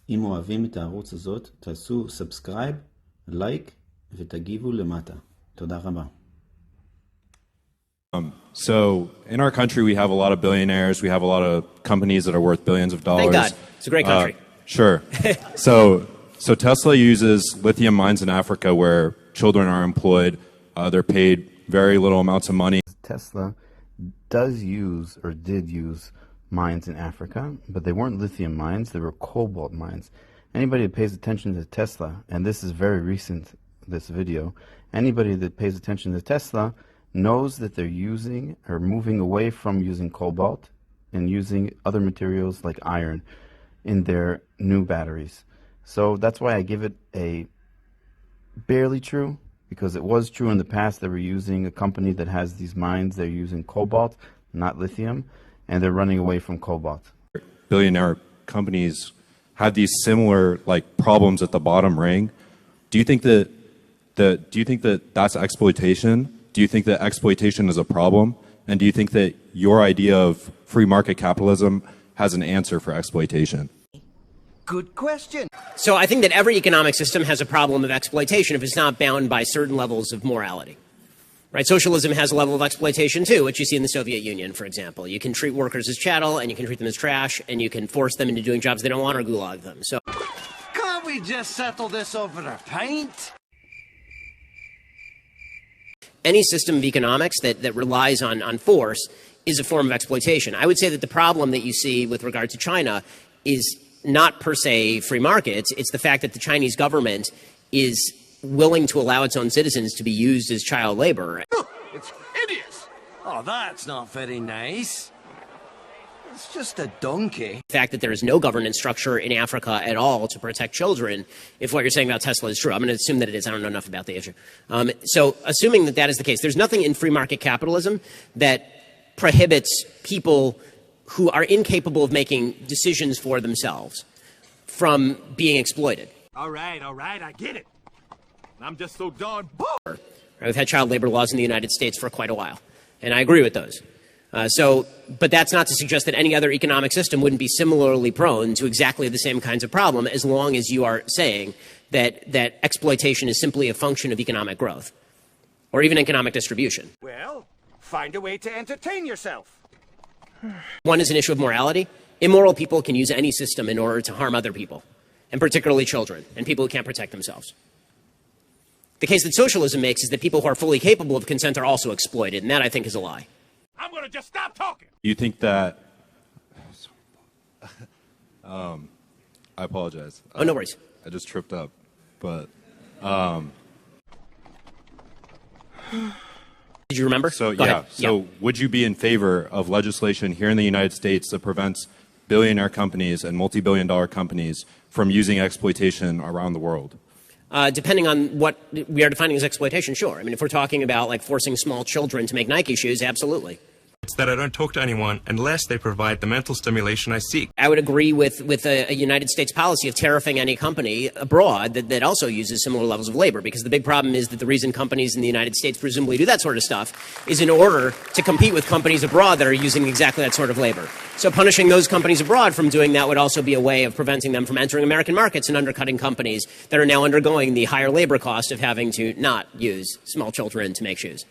אם אוהבים את הערוץ הזאת, תעשו סאבסקרייב, לייק ותגיבו למטה. תודה רבה. So in our country, we have a lot of billionaires. We have a lot of companies that are worth billions of dollars. Thank God. It's a great country. Sure. So Tesla uses lithium mines in Africa where children are employed. They're paid very little amounts of money. Tesla does use or did use mines in Africa, but they weren't lithium mines, they were cobalt mines. Anybody that pays attention to Tesla, and this is very recent, this video, anybody that pays attention to Tesla knows that they're using or moving away from using cobalt and using other materials like iron in their new batteries. So that's why I give it a barely true, because it was true in the past. They were using a company that has these mines, they're using cobalt, not lithium, and they're running away from cobalt. Billionaire companies have these similar problems at the bottom ring. Do you think that that's exploitation? Do you think that exploitation is a problem? And do you think that your idea of free market capitalism has an answer for exploitation? Good question. So I think that every economic system has a problem of exploitation if it's not bound by certain levels of morality. Right? Socialism has a level of exploitation too, which you see in the Soviet Union, for example. You can treat workers as chattel, and you can treat them as trash, and you can force them into doing jobs they don't want or gulag them. So Can't we just settle this over a pint? Any system of economics that relies on force is a form of exploitation. I would say that the problem that you see with regard to China is not per se free markets. It's the fact that the Chinese government is willing to allow its own citizens to be used as child labor. It's hideous. Oh, that's not very nice. It's just a donkey. The fact that there is no governance structure in Africa at all to protect children, if what you're saying about Tesla is true. I'm going to assume that it is. I don't know enough about the issue. So assuming that that is the case, there's nothing in free market capitalism that prohibits people who are incapable of making decisions for themselves from being exploited. All right, I get it. I'm just so darn bored. We've had child labor laws in the United States for quite a while, and I agree with those. But that's not to suggest that any other economic system wouldn't be similarly prone to exactly the same kinds of problem, as long as you are saying that exploitation is simply a function of economic growth, or even economic distribution. Well, find a way to entertain yourself. One is an issue of morality. Immoral people can use any system in order to harm other people, and particularly children, and people who can't protect themselves. The case that socialism makes is that people who are fully capable of consent are also exploited, and that, I think, is a lie. I'm going to just stop talking. You think that... I apologize. Oh, no worries. I just tripped up. But... Did you remember? So, Go yeah. ahead. So would you be in favor of legislation here in the United States that prevents billionaire companies and multi-billion-dollar companies from using exploitation around the world? Depending on what we are defining as exploitation, sure. I mean, if we're talking about forcing small children to make Nike shoes, absolutely. It's that I don't talk to anyone unless they provide the mental stimulation I seek. I would agree with a United States policy of tariffing any company abroad that also uses similar levels of labor, because the big problem is that the reason companies in the United States presumably do that sort of stuff is in order to compete with companies abroad that are using exactly that sort of labor. So punishing those companies abroad from doing that would also be a way of preventing them from entering American markets and undercutting companies that are now undergoing the higher labor cost of having to not use small children to make shoes.